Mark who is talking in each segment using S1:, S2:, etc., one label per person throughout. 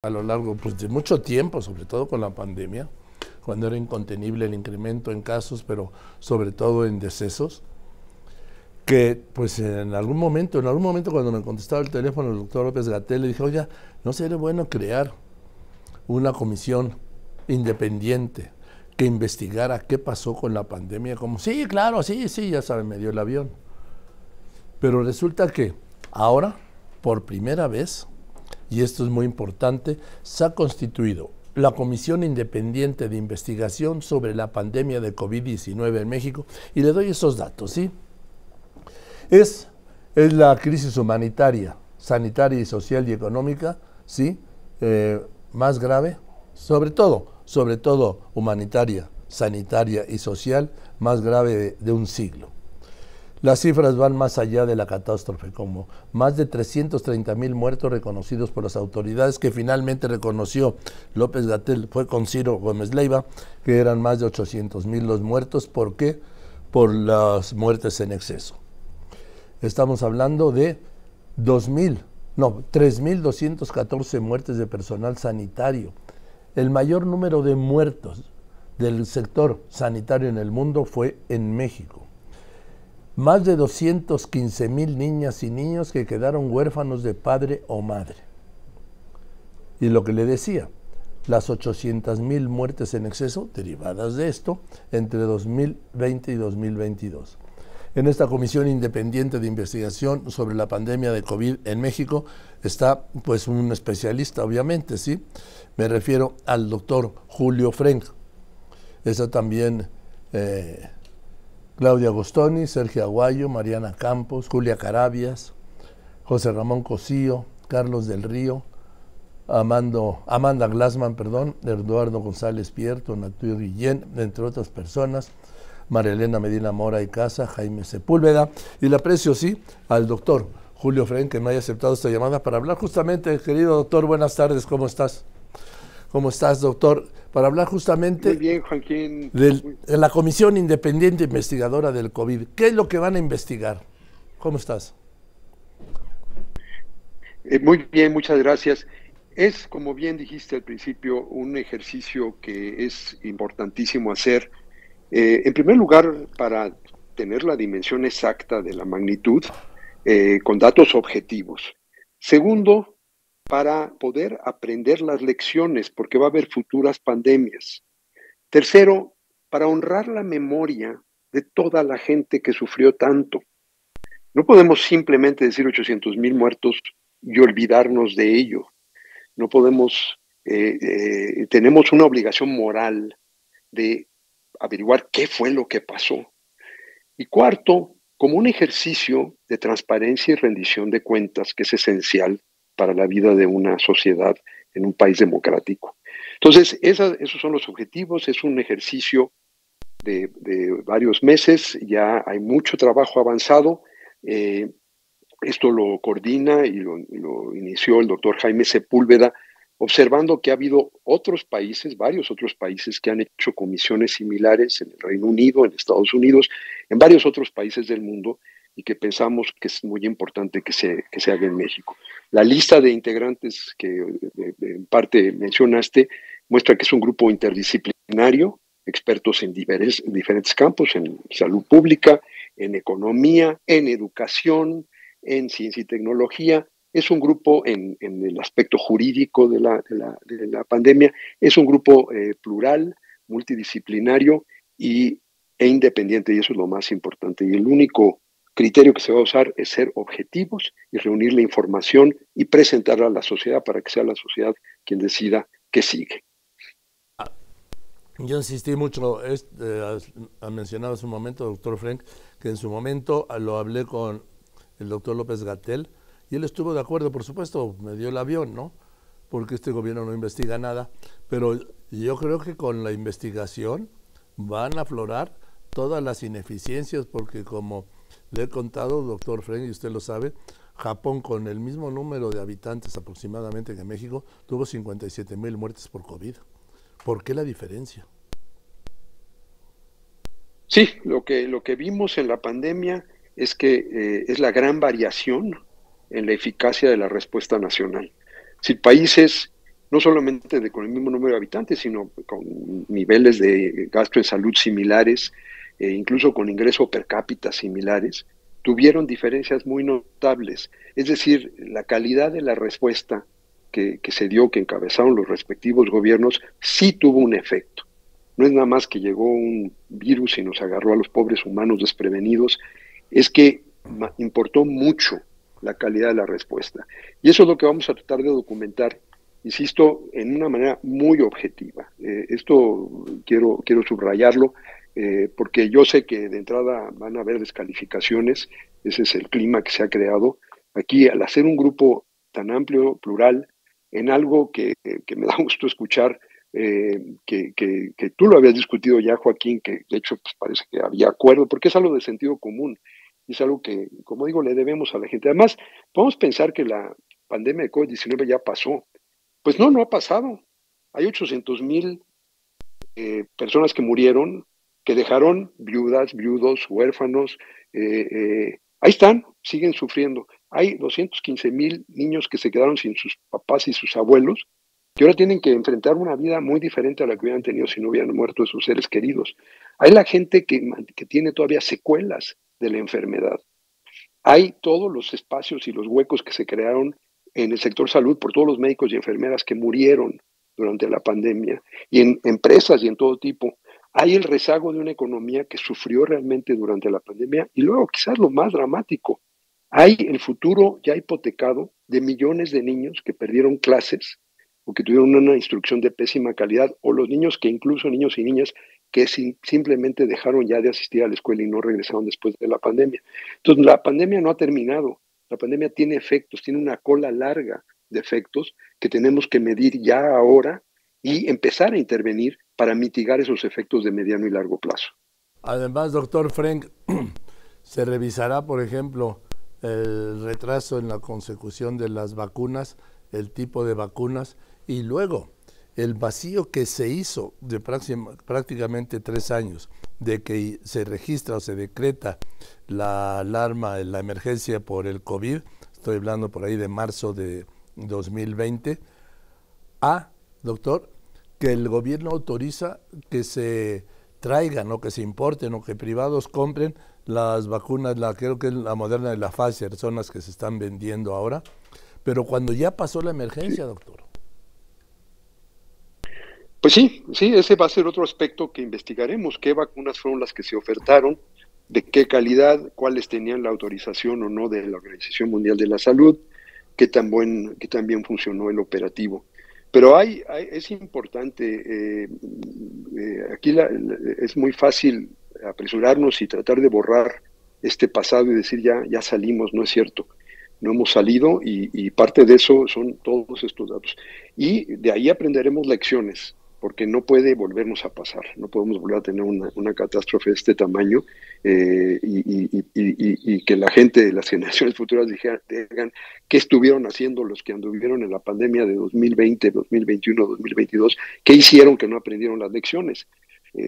S1: a lo largo pues, de mucho tiempo, sobre todo con la pandemia, cuando era incontenible el incremento en casos, pero sobre todo en decesos, que pues en algún momento cuando me contestaba el teléfono el doctor López-Gatell, le dije, oye, ¿no sería bueno crear una comisión independiente que investigara qué pasó con la pandemia? Como, sí, claro, sí, ya saben, me dio el avión. Pero resulta que ahora, por primera vez, y esto es muy importante, se ha constituido la Comisión Independiente de Investigación sobre la pandemia de COVID-19 en México, y le doy esos datos, ¿sí? Es la crisis humanitaria, sanitaria y social y económica, ¿sí? Más grave, sobre todo humanitaria, sanitaria y social, más grave de un siglo. Las cifras van más allá de la catástrofe, como más de 330,000 muertos reconocidos por las autoridades, que finalmente reconoció López-Gatell, fue con Ciro Gómez Leiva, que eran más de 800,000 los muertos. ¿Por qué? Por las muertes en exceso. Estamos hablando de 3,214 muertes de personal sanitario. El mayor número de muertos del sector sanitario en el mundo fue en México. Más de 215,000 niñas y niños que quedaron huérfanos de padre o madre. Y lo que le decía, las 800,000 muertes en exceso derivadas de esto entre 2020 y 2022. En esta Comisión Independiente de Investigación sobre la pandemia de COVID en México está pues un especialista, obviamente, ¿sí? Me refiero al doctor Julio Frenk. Está también Claudia Agostoni, Sergio Aguayo, Mariana Campos, Julia Carabias, José Ramón Cosío, Carlos del Río, Amanda Glassman, Eduardo González Pierto, Natur Guillén, entre otras personas, María Elena Medina Mora y Casa, Jaime Sepúlveda, y le aprecio, sí, al doctor Julio Frenk, que me haya aceptado esta llamada para hablar justamente, querido doctor, buenas tardes, ¿cómo estás? ¿Cómo estás, doctor? Para hablar justamente
S2: muy bien, Joaquín.
S1: De la Comisión Independiente Investigadora del COVID. ¿Qué es lo que van a investigar? ¿Cómo estás?
S2: Muy bien, muchas gracias. Es, como bien dijiste al principio, un ejercicio que es importantísimo hacer. En primer lugar, para tener la dimensión exacta de la magnitud, con datos objetivos. Segundo, para poder aprender las lecciones, porque va a haber futuras pandemias. Tercero, para honrar la memoria de toda la gente que sufrió tanto. No podemos simplemente decir 800,000 muertos y olvidarnos de ello. No podemos, tenemos una obligación moral de averiguar qué fue lo que pasó. Y cuarto, como un ejercicio de transparencia y rendición de cuentas que es esencial para la vida de una sociedad en un país democrático. Entonces, esos son los objetivos, es un ejercicio de varios meses, ya hay mucho trabajo avanzado. Esto lo coordina y lo inició el doctor Jaime Sepúlveda, observando que ha habido otros países, varios otros países que han hecho comisiones similares en el Reino Unido, en Estados Unidos, en varios otros países del mundo, y que pensamos que es muy importante que se haga en México. La lista de integrantes que en parte mencionaste muestra que es un grupo interdisciplinario, expertos en diferentes campos, en salud pública, en economía, en educación, en ciencia y tecnología. Es un grupo en el aspecto jurídico de la pandemia, es un grupo plural, multidisciplinario e independiente, y eso es lo más importante. Y el único criterio que se va a usar es ser objetivos y reunir la información y presentarla a la sociedad para que sea la sociedad quien decida qué sigue.
S1: Yo insistí mucho, ha mencionado hace un momento, doctor Frenk, que en su momento lo hablé con el doctor López-Gatell, y él estuvo de acuerdo, por supuesto, me dio el avión, ¿no? Porque este gobierno no investiga nada, pero yo creo que con la investigación van a aflorar todas las ineficiencias, porque como le he contado, doctor Frenk, y usted lo sabe, Japón, con el mismo número de habitantes aproximadamente que México, tuvo 57,000 muertes por COVID. ¿Por qué la diferencia?
S2: Sí, lo que vimos en la pandemia es que es la gran variación en la eficacia de la respuesta nacional. Si países no solamente con el mismo número de habitantes, sino con niveles de gasto en salud similares, incluso con ingreso per cápita similares, tuvieron diferencias muy notables. Es decir, la calidad de la respuesta que se dio, que encabezaron los respectivos gobiernos, sí tuvo un efecto. No es nada más que llegó un virus y nos agarró a los pobres humanos desprevenidos, es que importó mucho la calidad de la respuesta. Y eso es lo que vamos a tratar de documentar, insisto, en una manera muy objetiva. Esto quiero subrayarlo, porque yo sé que de entrada van a haber descalificaciones, ese es el clima que se ha creado. Aquí, al hacer un grupo tan amplio, plural, en algo que me da gusto escuchar, que tú lo habías discutido ya, Joaquín, que de hecho pues, parece que había acuerdo, porque es algo de sentido común, es algo que, como digo, le debemos a la gente. Además, podemos pensar que la pandemia de COVID-19 ya pasó. Pues no, no ha pasado. Hay 800,000 personas que murieron, que dejaron viudas, viudos, huérfanos. Ahí están, siguen sufriendo. Hay 215,000 niños que se quedaron sin sus papás y sus abuelos, que ahora tienen que enfrentar una vida muy diferente a la que hubieran tenido si no hubieran muerto sus seres queridos. Hay la gente que tiene todavía secuelas de la enfermedad. Hay todos los espacios y los huecos que se crearon en el sector salud por todos los médicos y enfermeras que murieron durante la pandemia, y en empresas y en todo tipo. Hay el rezago de una economía que sufrió realmente durante la pandemia, y luego quizás lo más dramático, hay el futuro ya hipotecado de millones de niños que perdieron clases o que tuvieron una instrucción de pésima calidad, o los niños que incluso niños y niñas que simplemente dejaron ya de asistir a la escuela y no regresaron después de la pandemia. Entonces, la pandemia no ha terminado, la pandemia tiene efectos, tiene una cola larga de efectos que tenemos que medir ya ahora y empezar a intervenir para mitigar esos efectos de mediano y largo plazo.
S1: Además, doctor Frenk, se revisará, por ejemplo, el retraso en la consecución de las vacunas, el tipo de vacunas, y luego el vacío que se hizo de prácticamente 3 años de que se registra o se decreta la alarma, la emergencia por el COVID, estoy hablando por ahí de marzo de 2020, doctor, que el gobierno autoriza que se traigan o que se importen o que privados compren las vacunas, creo que es la Moderna y la Pfizer, son las que se están vendiendo ahora, pero cuando ya pasó la emergencia, doctor.
S2: Pues sí, ese va a ser otro aspecto que investigaremos, qué vacunas fueron las que se ofertaron, de qué calidad, cuáles tenían la autorización o no de la Organización Mundial de la Salud, qué tan bien funcionó el operativo. Pero es importante, aquí es muy fácil apresurarnos y tratar de borrar este pasado y decir ya salimos, no es cierto. No hemos salido y parte de eso son todos estos datos. Y de ahí aprenderemos lecciones, porque no puede volvernos a pasar, no podemos volver a tener una catástrofe de este tamaño y que la gente, las generaciones futuras digan qué estuvieron haciendo los que anduvieron en la pandemia de 2020, 2021, 2022, qué hicieron que no aprendieron las lecciones.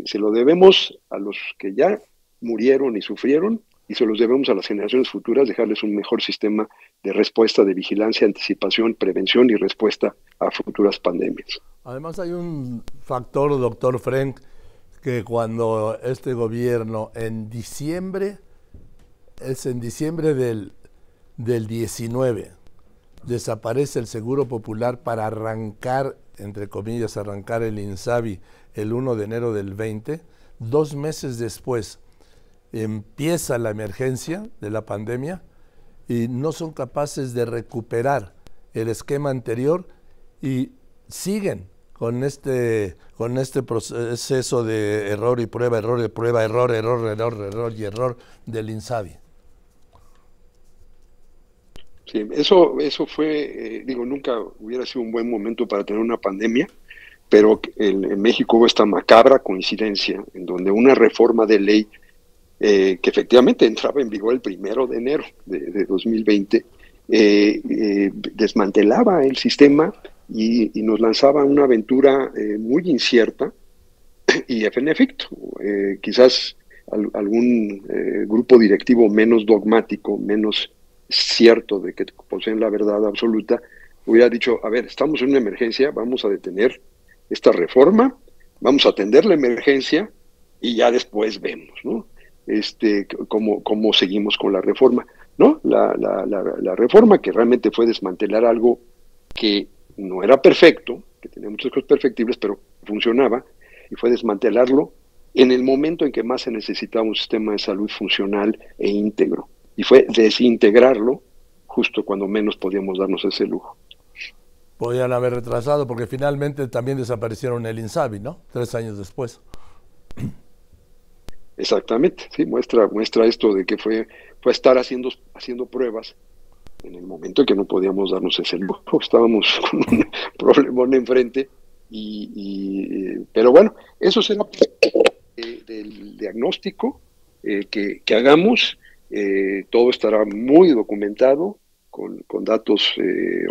S2: Se lo debemos a los que ya murieron y sufrieron, y se los debemos a las generaciones futuras, dejarles un mejor sistema de respuesta, de vigilancia, anticipación, prevención y respuesta a futuras pandemias.
S1: Además hay un factor, doctor Frenk, que cuando este gobierno en diciembre del 19, desaparece el Seguro Popular para arrancar, entre comillas, arrancar el INSABI el 1 de enero del 20, 2 meses después empieza la emergencia de la pandemia y no son capaces de recuperar el esquema anterior y siguen con este proceso de error y prueba, error y prueba, error y error del INSABI.
S2: Sí, eso fue, nunca hubiera sido un buen momento para tener una pandemia, pero en México hubo esta macabra coincidencia en donde una reforma de ley que efectivamente entraba en vigor el 1 de enero de 2020, desmantelaba el sistema y nos lanzaba una aventura muy incierta y en efecto, quizás algún grupo directivo menos dogmático, menos cierto de que poseen la verdad absoluta, hubiera dicho, a ver, estamos en una emergencia, vamos a detener esta reforma, vamos a atender la emergencia y ya después vemos, ¿no? Cómo seguimos con la reforma, ¿no? La reforma que realmente fue desmantelar algo que no era perfecto, que tenía muchas cosas perfectibles, pero funcionaba, y fue desmantelarlo en el momento en que más se necesitaba un sistema de salud funcional e íntegro. Y fue desintegrarlo justo cuando menos podíamos darnos ese lujo.
S1: Podían haber retrasado porque finalmente también desaparecieron el INSABI, ¿no? 3 años después.
S2: Exactamente, sí, muestra esto de que fue estar haciendo pruebas en el momento en que no podíamos darnos ese lujo. Estábamos con un problemón enfrente, pero bueno, eso será del diagnóstico que hagamos. Todo estará muy documentado, con datos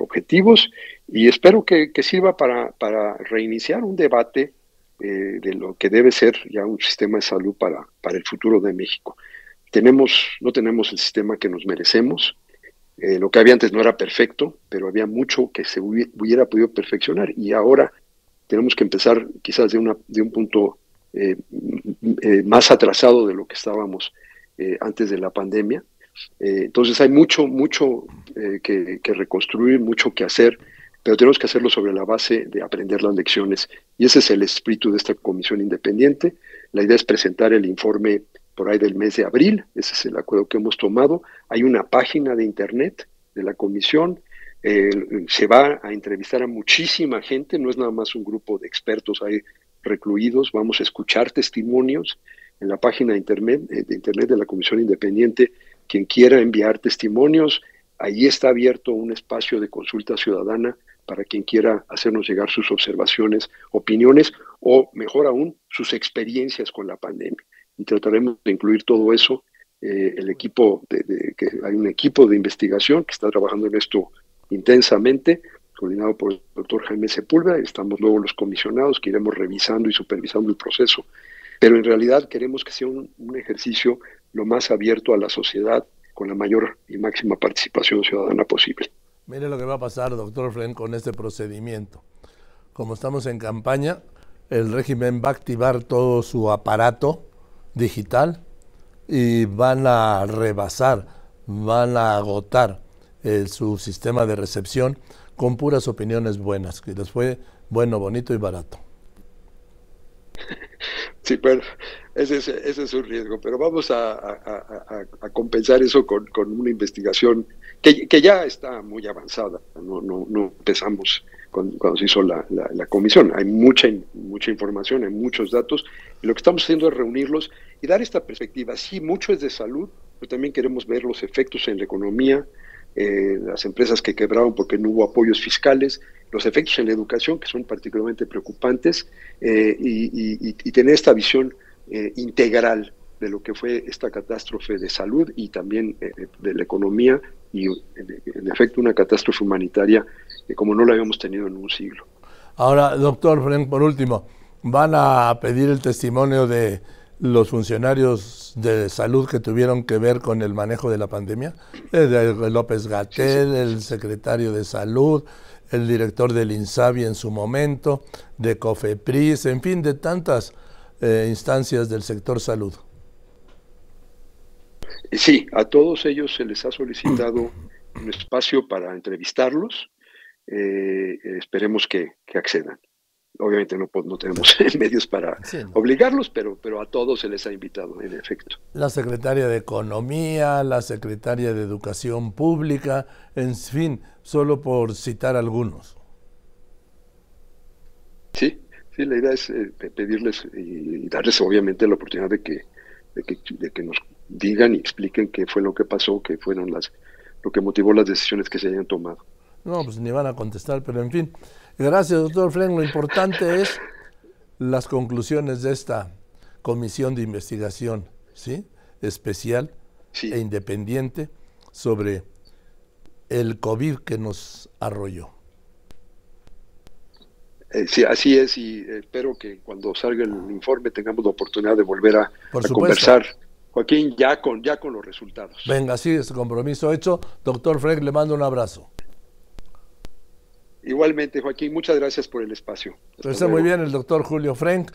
S2: objetivos, y espero que sirva para reiniciar un debate de lo que debe ser ya un sistema de salud para el futuro de México. No tenemos el sistema que nos merecemos. Lo que había antes no era perfecto, pero había mucho que se hubiera podido perfeccionar, y ahora tenemos que empezar quizás de un punto más atrasado de lo que estábamos antes de la pandemia. Entonces hay mucho que reconstruir, mucho que hacer, pero tenemos que hacerlo sobre la base de aprender las lecciones, y ese es el espíritu de esta comisión independiente. La idea es presentar el informe por ahí del mes de abril. Ese es el acuerdo que hemos tomado. Hay una página de internet de la comisión, se va a entrevistar a muchísima gente, no es nada más un grupo de expertos ahí recluidos, vamos a escuchar testimonios en la página de internet de la Comisión Independiente. Quien quiera enviar testimonios, ahí está abierto un espacio de consulta ciudadana para quien quiera hacernos llegar sus observaciones, opiniones, o mejor aún, sus experiencias con la pandemia. Y trataremos de incluir todo eso. El equipo, hay un equipo de investigación que está trabajando en esto intensamente, coordinado por el doctor Jaime Sepúlveda. Estamos luego los comisionados que iremos revisando y supervisando el proceso. Pero en realidad queremos que sea un ejercicio lo más abierto a la sociedad, con la mayor y máxima participación ciudadana posible.
S1: Mire lo que va a pasar, doctor Fren, con este procedimiento. Como estamos en campaña, el régimen va a activar todo su aparato digital y van a rebasar, van a agotar su sistema de recepción con puras opiniones buenas, que les fue bueno, bonito y barato.
S2: Sí, pero ese es un riesgo, pero vamos a compensar eso con una investigación que ya está muy avanzada. No empezamos cuando se hizo la comisión. Hay mucha información, hay muchos datos, y lo que estamos haciendo es reunirlos y dar esta perspectiva. Sí, mucho es de salud, pero también queremos ver los efectos en la economía, las empresas que quebraron porque no hubo apoyos fiscales, los efectos en la educación, que son particularmente preocupantes, y tener esta visión integral de lo que fue esta catástrofe de salud y también de la economía, y en efecto una catástrofe humanitaria como no la habíamos tenido en un siglo.
S1: Ahora, doctor Fren, por último, ¿van a pedir el testimonio de los funcionarios de salud que tuvieron que ver con el manejo de la pandemia? De López-Gatell, sí. El secretario de Salud, el director del INSABI en su momento, de COFEPRIS, en fin, de tantas instancias del sector salud.
S2: Sí, a todos ellos se les ha solicitado un espacio para entrevistarlos. Esperemos que accedan. Obviamente no tenemos medios para obligarlos, pero a todos se les ha invitado, en efecto.
S1: La secretaria de Economía, la secretaria de Educación Pública, en fin, solo por citar algunos. Sí,
S2: la idea es pedirles y darles obviamente la oportunidad de que nos digan y expliquen qué fue lo que pasó, qué fueron lo que motivó las decisiones que se hayan tomado.
S1: No, pues ni van a contestar, pero en fin. Gracias, doctor Fren. Lo importante es las conclusiones de esta comisión de investigación, ¿sí?, especial e independiente sobre el COVID que nos arrolló.
S2: Sí, así es, y espero que cuando salga el informe tengamos la oportunidad de volver a conversar, Joaquín, ya con los resultados.
S1: Venga, sí, ese compromiso hecho. Doctor Fren, le mando un abrazo.
S2: Igualmente, Joaquín, muchas gracias por el espacio. Hasta
S1: Está muy
S2: luego.
S1: bien el doctor Julio Frenk.